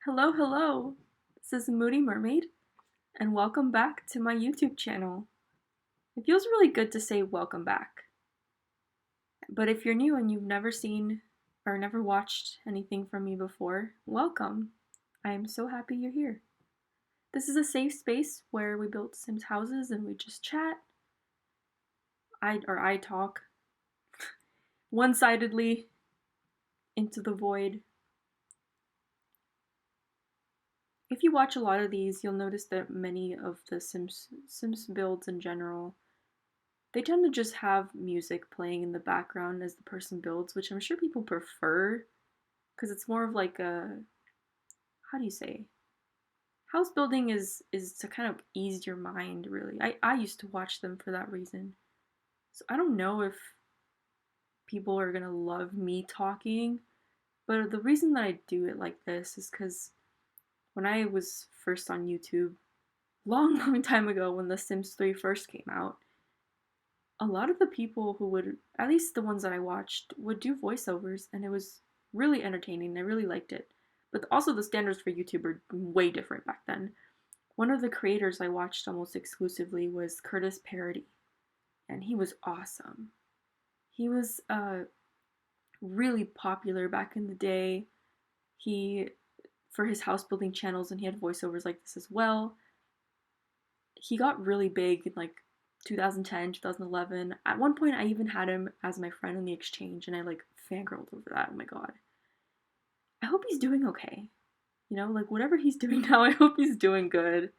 Hello, hello! This is Moody Mermaid, and welcome back to my YouTube channel. It feels really good to say welcome back. But if you're new and you've never seen or never watched anything from me before, welcome. I am so happy you're here. This is a safe space where we build Sims houses and we just chat. I talk one-sidedly into the void. If you watch a lot of these, you'll notice that many of the Sims builds in general, they tend to just have music playing in the background as the person builds, which I'm sure people prefer because it's more of like a, how do you say? House building is to kind of ease your mind, really. I used to watch them for that reason. So I don't know if people are gonna love me talking, but the reason that I do it like this is because when I was first on YouTube, long, long time ago when The Sims 3 first came out, a lot of the people who would, at least the ones that I watched, would do voiceovers, and it was really entertaining. I really liked it. But also, the standards for YouTube were way different back then. One of the creators I watched almost exclusively was Curtis Parody, and he was awesome. He was really popular back in the day. He, for his house building channels, and he had voiceovers like this as well. He got really big in like 2010, 2011. At one point, I even had him as my friend in the exchange, and I like fangirled over that. Oh my god. I hope he's doing okay. You know, like whatever he's doing now, I hope he's doing good.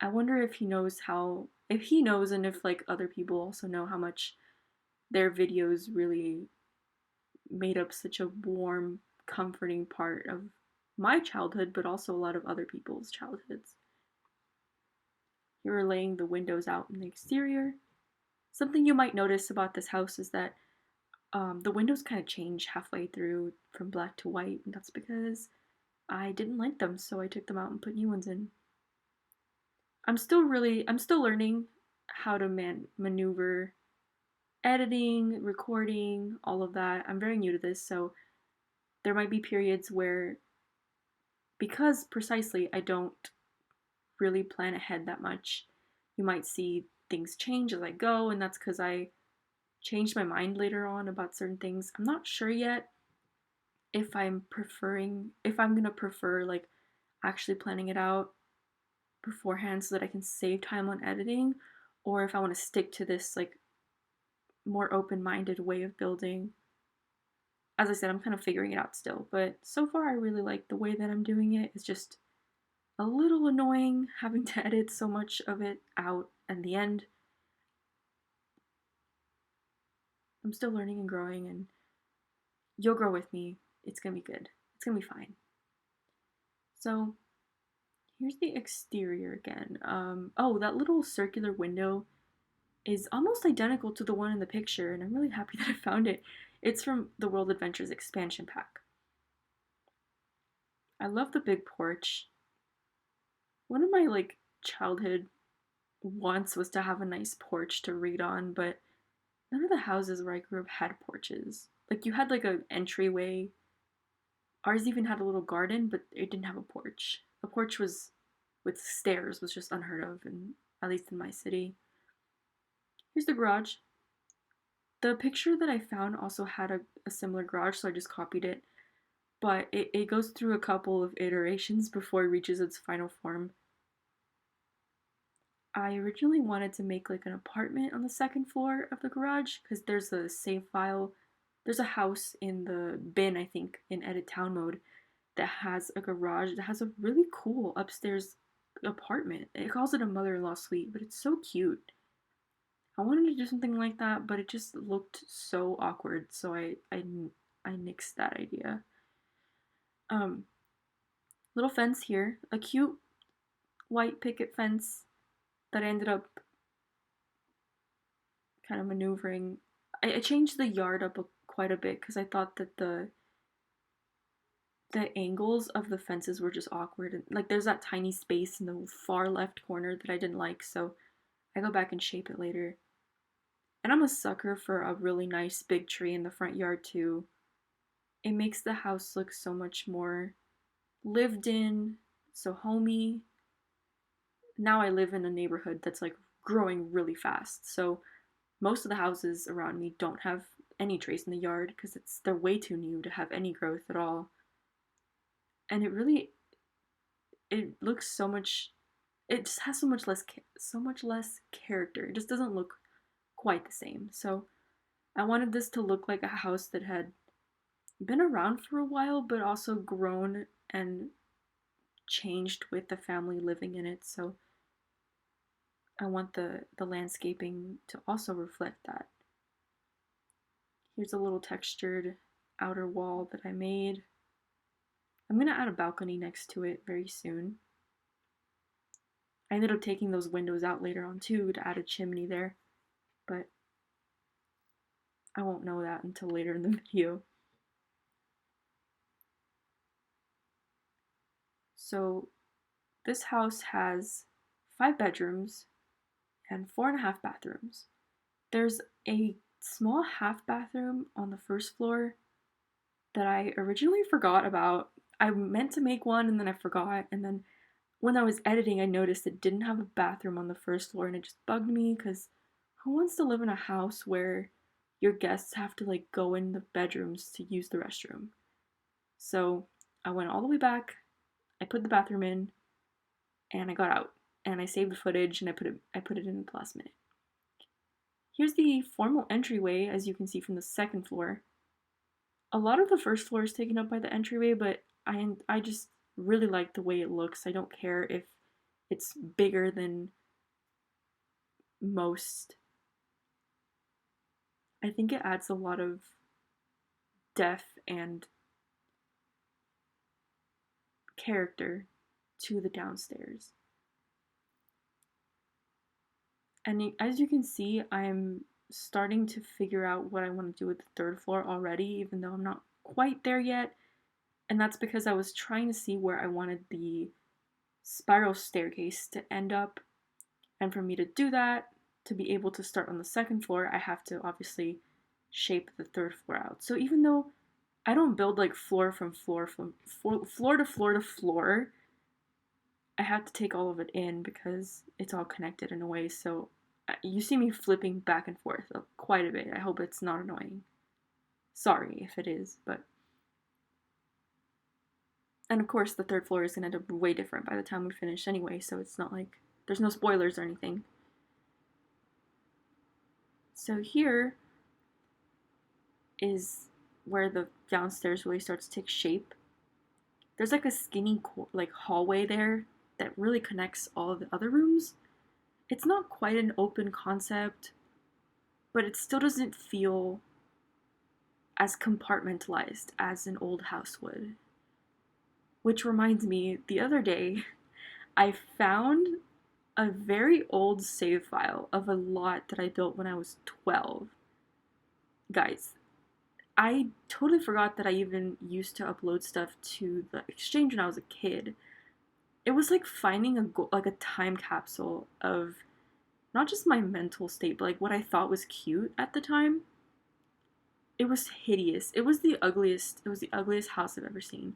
I wonder if he knows how, if he knows, and if like other people also know how much their videos really made up such a warm, comforting part of my childhood, but also a lot of other people's childhoods. Here we're laying the windows out in the exterior. Something you might notice about this house is that the windows kind of change halfway through from black to white, and that's because I didn't like them, so I took them out and put new ones in. I'm still learning how to maneuver editing, recording, all of that. I'm very new to this, so there might be periods where, because precisely I don't really plan ahead that much, you might see things change as I go, and that's because I changed my mind later on about certain things. I'm not sure yet if I'm gonna prefer like actually planning it out beforehand so that I can save time on editing, or if I want to stick to this like more open-minded way of building. As I said, I'm kind of figuring it out still, but so far I really like the way that I'm doing it. It's just a little annoying having to edit so much of it out in the end. I'm still learning and growing, and you'll grow with me. It's gonna be good. It's gonna be fine. So here's the exterior again. Oh, that little circular window is almost identical to the one in the picture, and I'm really happy that I found it. It's from the World Adventures expansion pack. I love the big porch. One of my like childhood wants was to have a nice porch to read on, but none of the houses where I grew up had porches. Like you had like an entryway. Ours even had a little garden, but it didn't have a porch. A porch was with stairs was just unheard of, and at least in my city. Here's the garage. The picture that I found also had a similar garage, so I just copied it. But it goes through a couple of iterations before it reaches its final form. I originally wanted to make like an apartment on the second floor of the garage because there's a save file. There's a house in the bin, I think, in edit town mode that has a garage that has a really cool upstairs apartment. It calls it a mother-in-law suite, but it's so cute. I wanted to do something like that, but it just looked so awkward, so I nixed that idea. Um, Little fence here, a cute white picket fence that I ended up kind of maneuvering. I changed the yard up quite a bit because I thought that the angles of the fences were just awkward, and like there's that tiny space in the far left corner that I didn't like, so I go back and shape it later. And I'm a sucker for a really nice big tree in the front yard too. It makes the house look so much more lived in, so homey. Now I live in a neighborhood that's like growing really fast. So most of the houses around me don't have any trees in the yard because they're way too new to have any growth at all. And it looks so much, it just has so much less character. It just doesn't look quite the same. So I wanted this to look like a house that had been around for a while but also grown and changed with the family living in it. So I want the landscaping to also reflect that. Here's a little textured outer wall that I made. I'm gonna add a balcony next to it very soon. I ended up taking those windows out later on too to add a chimney there, but I won't know that until later in the video. So this house has 5 bedrooms and 4.5 bathrooms. There's a small half bathroom on the first floor that I originally forgot about. I meant to make one and then I forgot, and then when I was editing I noticed it didn't have a bathroom on the first floor, and it just bugged me because who wants to live in a house where your guests have to like go in the bedrooms to use the restroom? So I went all the way back, I put the bathroom in, and I got out and I saved the footage and I put it in the last minute. Here's the formal entryway, as you can see from the second floor. A lot of the first floor is taken up by the entryway, but I just really like the way it looks. I don't care if it's bigger than most. I think it adds a lot of depth and character to the downstairs. And as you can see, I'm starting to figure out what I want to do with the third floor already, even though I'm not quite there yet. And that's because I was trying to see where I wanted the spiral staircase to end up. And for me to do that, to be able to start on the second floor, I have to obviously shape the third floor out. So even though I don't build like floor to floor to floor, I have to take all of it in because it's all connected in a way. So you see me flipping back and forth quite a bit. I hope it's not annoying. Sorry if it is, but. And of course, the third floor is going to end up way different by the time we finish anyway, so it's not like there's no spoilers or anything. So here is where the downstairs really starts to take shape. There's like a skinny like hallway there that really connects all of the other rooms. It's not quite an open concept, but it still doesn't feel as compartmentalized as an old house would. Which reminds me, the other day, I found a very old save file of a lot that I built when I was 12. Guys, I totally forgot that I even used to upload stuff to the exchange when I was a kid. It was like finding a time capsule of not just my mental state, but like what I thought was cute at the time. It was hideous. It was the ugliest house I've ever seen.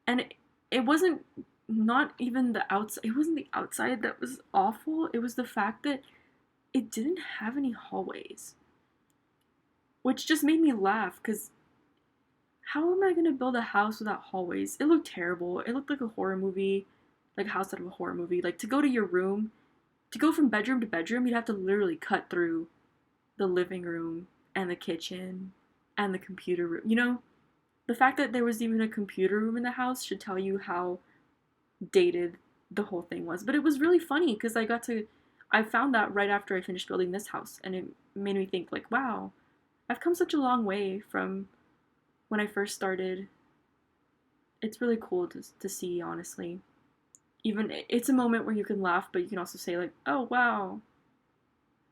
And it wasn't not even the outside. It wasn't the outside that was awful. It was the fact that it didn't have any hallways, which just made me laugh because how am I gonna build a house without hallways? It looked terrible. It looked like a horror movie, like a house out of a horror movie. Like to go to your room, to go from bedroom to bedroom, you'd have to literally cut through the living room and the kitchen and the computer room. You know, the fact that there was even a computer room in the house should tell you how dated the whole thing was. But it was really funny because I found that right after I finished building this house, and it made me think like, wow, I've come such a long way from when I first started. It's really cool to see, honestly. Even it's a moment where you can laugh, but you can also say like, oh wow,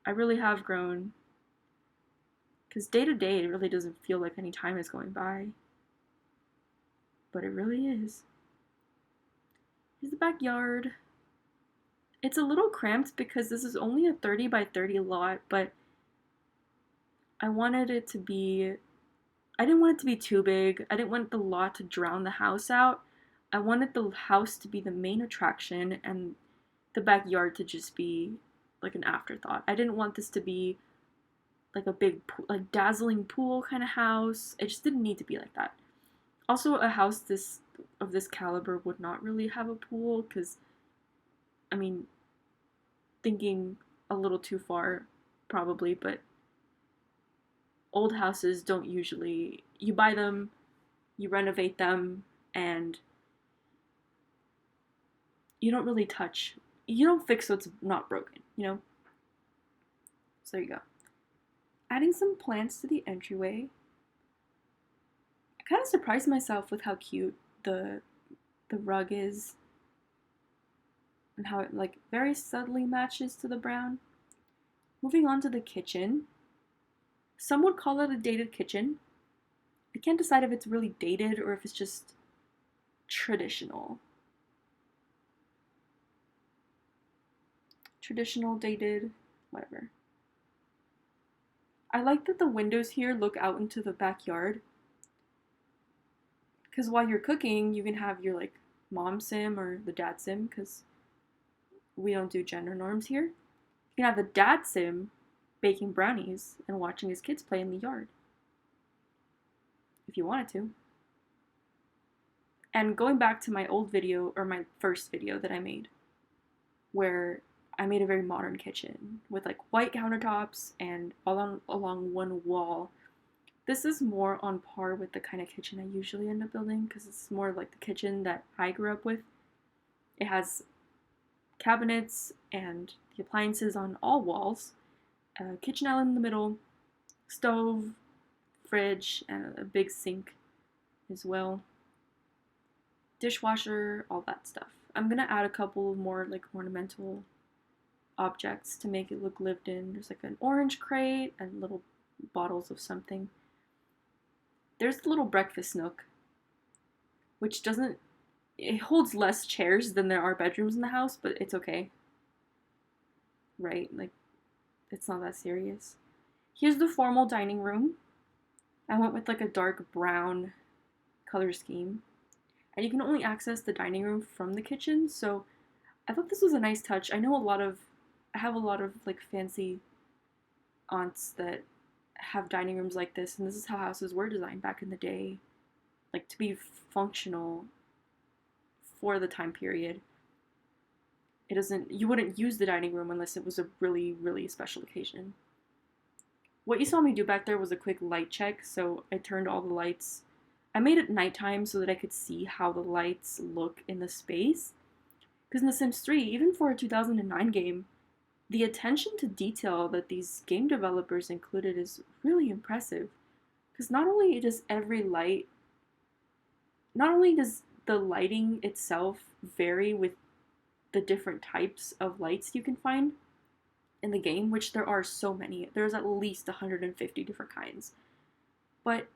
I really have grown. Because day to day, it really doesn't feel like any time is going by. But it really is. Here's the backyard. It's a little cramped because this is only a 30 by 30 lot, but I didn't want it to be too big. I didn't want the lot to drown the house out, I wanted the house to be the main attraction and the backyard to just be like an afterthought. I didn't want this to be like a big, like dazzling pool kind of house. It just didn't need to be like that. Also, a house this caliber would not really have a pool because, I mean, thinking a little too far, probably, but old houses don't usually, you buy them, you renovate them, and you don't really touch, you don't fix what's not broken, you know? So there you go. Adding some plants to the entryway. I kind of surprised myself with how cute the rug is and how it like very subtly matches to the brown. Moving on to the kitchen. Some would call it a dated kitchen. I can't decide if it's really dated or if it's just traditional. Traditional, dated, whatever. I like that the windows here look out into the backyard. Because while you're cooking, you can have your like mom sim or the dad sim, because we don't do gender norms here. You can have the dad sim baking brownies and watching his kids play in the yard. If you wanted to. And going back to my old video, or my first video that I made, where I made a very modern kitchen with like white countertops and along one wall. This is more on par with the kind of kitchen I usually end up building because it's more like the kitchen that I grew up with. It has cabinets and the appliances on all walls, a kitchen island in the middle, stove, fridge, and a big sink as well. Dishwasher, all that stuff. I'm gonna add a couple more like ornamental objects to make it look lived in. There's like an orange crate and little bottles of something. There's the little breakfast nook, which doesn't, it holds less chairs than there are bedrooms in the house, but it's okay. Right? Like, it's not that serious. Here's the formal dining room. I went with like a dark brown color scheme. And you can only access the dining room from the kitchen, so I thought this was a nice touch. I have a lot of like fancy aunts that have dining rooms like this, and this is how houses were designed back in the day, like to be functional for the time period. You wouldn't use the dining room unless it was a really, really special occasion. What you saw me do back there was a quick light check, so I turned all the lights. I made it nighttime so that I could see how the lights look in the space. Because in The Sims 3, even for a 2009 game, the attention to detail that these game developers included is really impressive. Because not only does the lighting itself vary with the different types of lights you can find in the game, which there are so many. There's at least 150 different kinds. But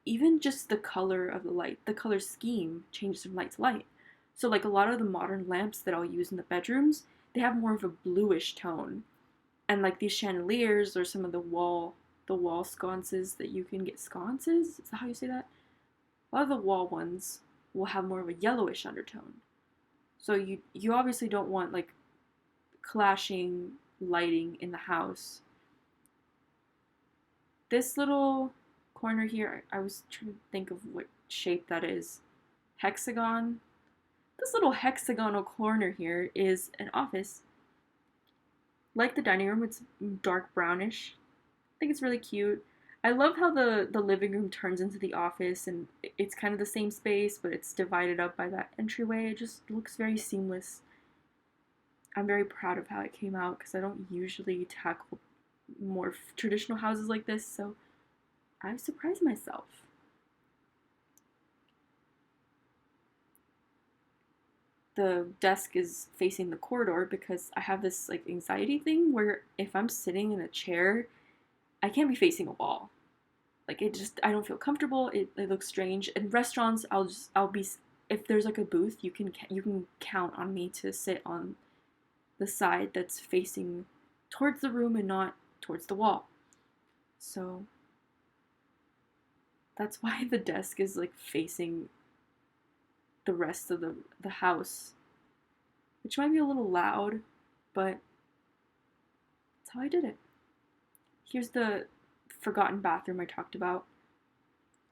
even just the color of the light, the color scheme changes from light to light. So like a lot of the modern lamps that I'll use in the bedrooms, they have more of a bluish tone. And like these chandeliers or some of the wall sconces that you can get, sconces? Is that how you say that? A lot of the wall ones will have more of a yellowish undertone. So you obviously don't want like clashing lighting in the house. This little corner here, I was trying to think of what shape that is. Hexagon. This little hexagonal corner here is an office. Like the dining room, it's dark brownish. I think it's really cute. I love how the living room turns into the office and it's kind of the same space, but it's divided up by that entryway. It just looks very seamless. I'm very proud of how it came out because I don't usually tackle more traditional houses like this, so I surprised myself. The desk is facing the corridor because I have this like anxiety thing where if I'm sitting in a chair, I can't be facing a wall. Like I don't feel comfortable. It looks strange. In restaurants, I'll be, if there's like a booth, you can count on me to sit on the side that's facing towards the room and not towards the wall. So that's why the desk is like facing the rest of the house, which might be a little loud, but that's how I did it. Here's the forgotten bathroom I talked about.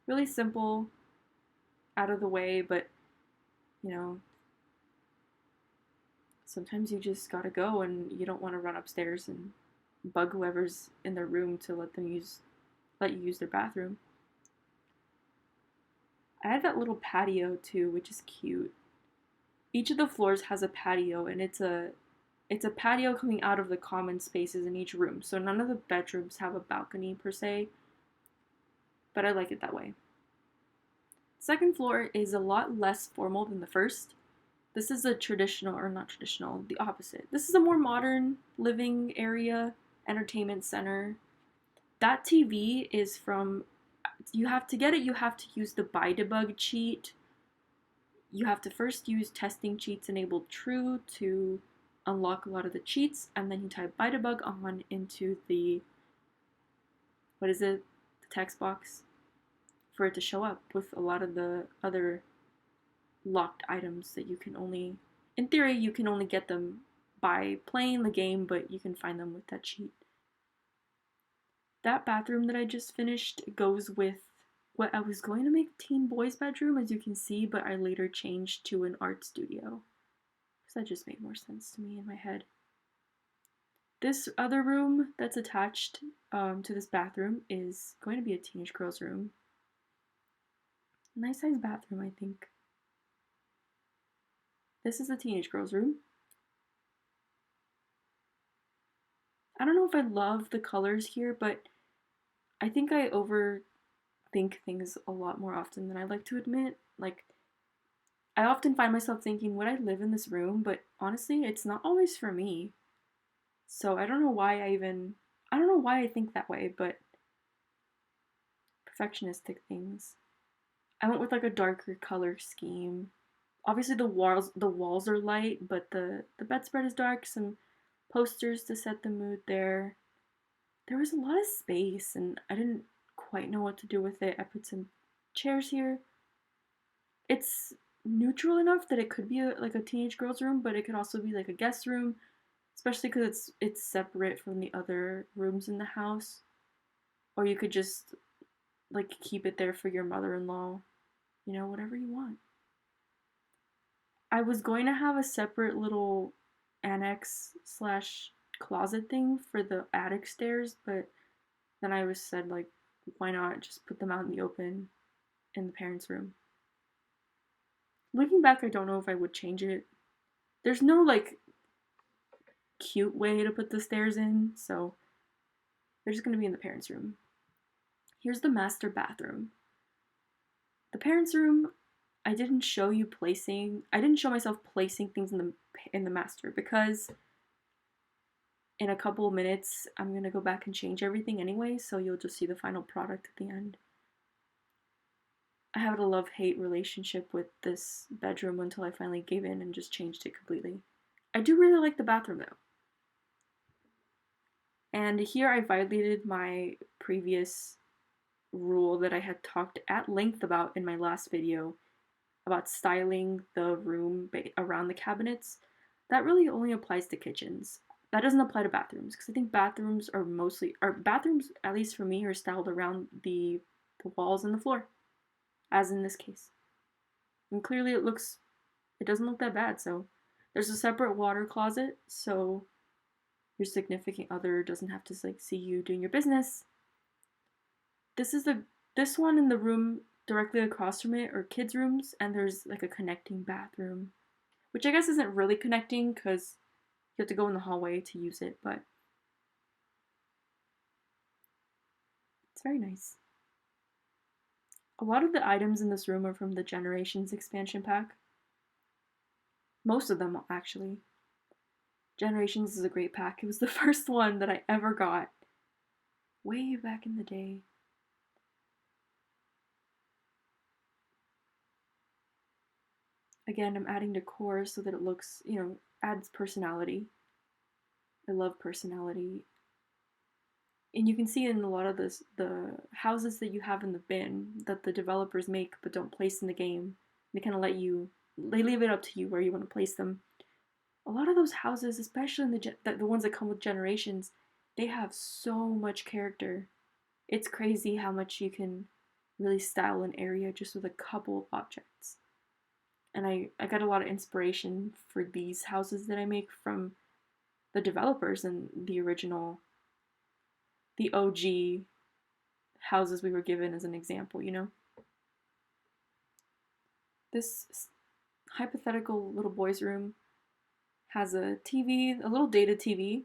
Really simple, out of the way, but you know, sometimes you just gotta go and you don't want to run upstairs and bug whoever's in their room to let you use their bathroom. I had that little patio too, which is cute. Each of the floors has a patio, and it's a patio coming out of the common spaces in each room. So none of the bedrooms have a balcony per se, but I like it that way. Second floor is a lot less formal than the first. This is a traditional, or not traditional, the opposite. This is a more modern living area, entertainment center. That TV is from, you have to get it, you have to use the buy debug cheat. You have to first use testing cheats enabled true to unlock a lot of the cheats, and then you type buy debug on into the, what is it, the text box, for it to show up with a lot of the other locked items that you can only, in theory, you can only get them by playing the game, but you can find them with that cheat. That bathroom that I just finished goes with what I was going to make teen boys bedroom, as you can see, but I later changed to an art studio because that just made more sense to me in my head. This other room that's attached to this bathroom is going to be a teenage girl's room. Nice size bathroom, I think. This is a teenage girl's room. I don't know if I love the colors here, but I think I overthink things a lot more often than I like to admit. Like, I often find myself thinking, would I live in this room? But honestly, it's not always for me. So I don't know why I think that way, but perfectionistic things. I went with like a darker color scheme. Obviously the walls are light, but the bedspread is dark, some posters to set the mood there. There was a lot of space and I didn't quite know what to do with it. I put some chairs here. It's neutral enough that it could be like a teenage girl's room, but it could also be like a guest room, especially because it's separate from the other rooms in the house. Or you could just like keep it there for your mother-in-law, whatever you want. I was going to have a separate little annex slash closet thing for the attic stairs, but then I was said, like, why not just put them out in the open in the parents' room? Looking back, I don't know if I would change it. There's no like cute way to put the stairs in, so they're just gonna be in the parents' room. Here's the master bathroom. The parents' room, I didn't show myself placing things in the master because in a couple of minutes I'm gonna go back and change everything anyway, so you'll just see the final product at the end. I had a love-hate relationship with this bedroom until I finally gave in and just changed it completely. I do really like the bathroom though. And here I violated my previous rule that I had talked at length about in my last video about styling the room around the cabinets. That really only applies to kitchens. That doesn't apply to bathrooms because I think bathrooms, at least for me, are styled around the walls and the floor, as in this case. And clearly it doesn't look that bad. So there's a separate water closet, so your significant other doesn't have to like see you doing your business. This one in the room directly across from it are kids' rooms, and there's like a connecting bathroom, which I guess isn't really connecting because you have to go in the hallway to use it, but it's very nice. A lot of the items in this room are from the Generations expansion pack. Most of them, actually. Generations is a great pack. It was the first one that I ever got way back in the day. Again, I'm adding decor so that it looks, adds personality. I love personality. And you can see in a lot of the houses that you have in the bin that the developers make but don't place in the game. They kind of let you they leave it up to you where you want to place them. A lot of those houses, especially in the ones that come with generations, they have so much character. It's crazy how much you can really style an area just with a couple of objects. And I got a lot of inspiration for these houses that I make from the developers and the original, the OG houses we were given as an example, you know? This hypothetical little boy's room has a TV, a little dated TV.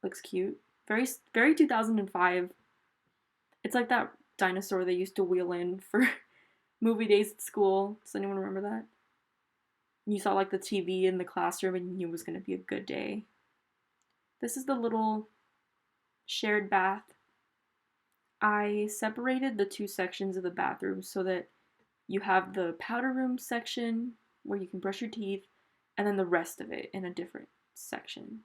Looks cute. Very, very 2005. It's like that dinosaur they used to wheel in for movie days at school. Does anyone remember that? You saw like the TV in the classroom and you knew it was going to be a good day. This is the little shared bath. I separated the two sections of the bathroom so that you have the powder room section where you can brush your teeth, and then the rest of it in a different section.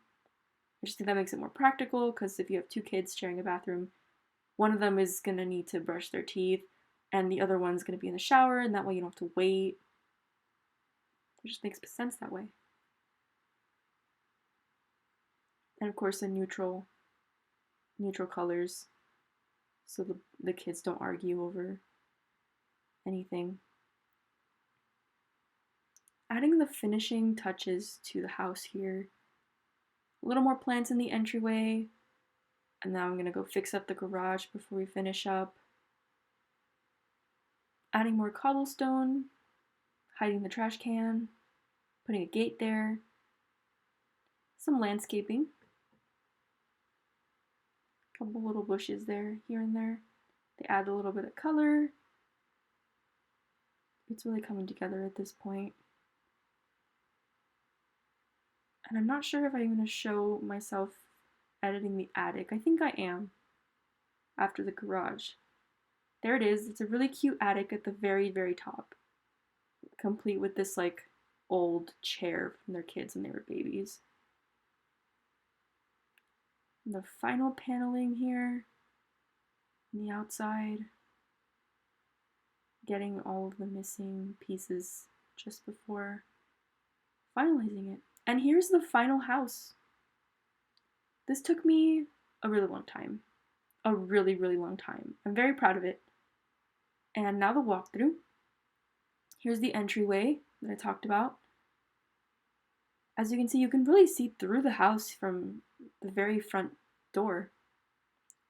I just think that makes it more practical because if you have two kids sharing a bathroom, one of them is going to need to brush their teeth and the other one's going to be in the shower, and that way you don't have to wait. It just makes sense that way. And of course, the neutral colors so the kids don't argue over anything. Adding the finishing touches to the house here. A little more plants in the entryway. And now I'm going to go fix up the garage before we finish up. Adding more cobblestone. Hiding the trash can. Putting a gate there. Some landscaping. A couple little bushes there, here and there. They add a little bit of color. It's really coming together at this point. And I'm not sure if I'm going to show myself editing the attic. I think I am. After the garage. There it is. It's a really cute attic at the very, very top. Complete with this like old chair from their kids when they were babies. And the final paneling here. On the outside. Getting all of the missing pieces just before finalizing it. And here's the final house. This took me a really long time. A really, really long time. I'm very proud of it. And now the walkthrough. Here's the entryway that I talked about. As you can see, you can really see through the house from the very front door.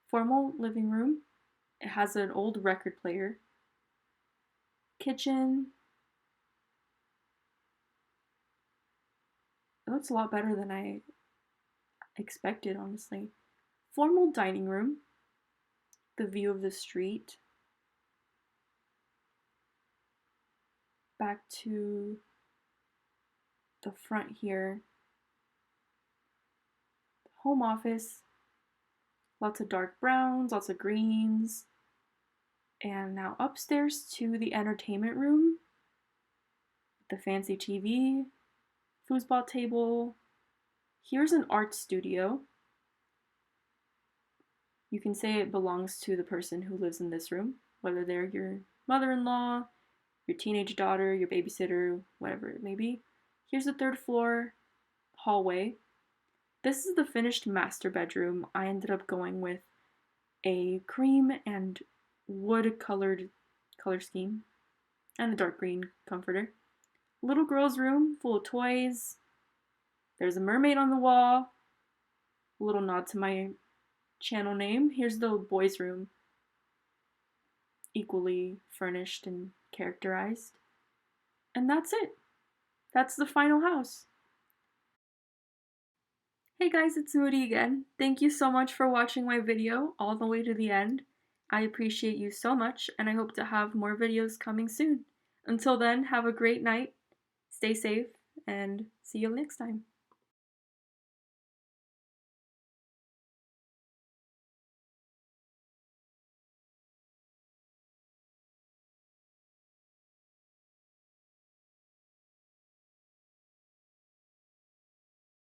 Formal living room. It has an old record player. Kitchen. It looks a lot better than I expected, honestly. Formal dining room. The view of the street. Back to the front here. Home office. Lots of dark browns, lots of greens. And now upstairs to the entertainment room. The fancy TV. Foosball table. Here's an art studio. You can say it belongs to the person who lives in this room, whether they're your mother-in-law, your teenage daughter, your babysitter, whatever it may be. Here's the third floor hallway. This is the finished master bedroom. I ended up going with a cream and wood colored color scheme and the dark green comforter. Little girl's room full of toys. There's a mermaid on the wall. A little nod to my channel name. Here's the boys' room. Equally furnished and characterized. And that's it. That's the final house. Hey guys, it's Moody again. Thank you so much for watching my video all the way to the end. I appreciate you so much, and I hope to have more videos coming soon. Until then, have a great night, stay safe, and see you next time.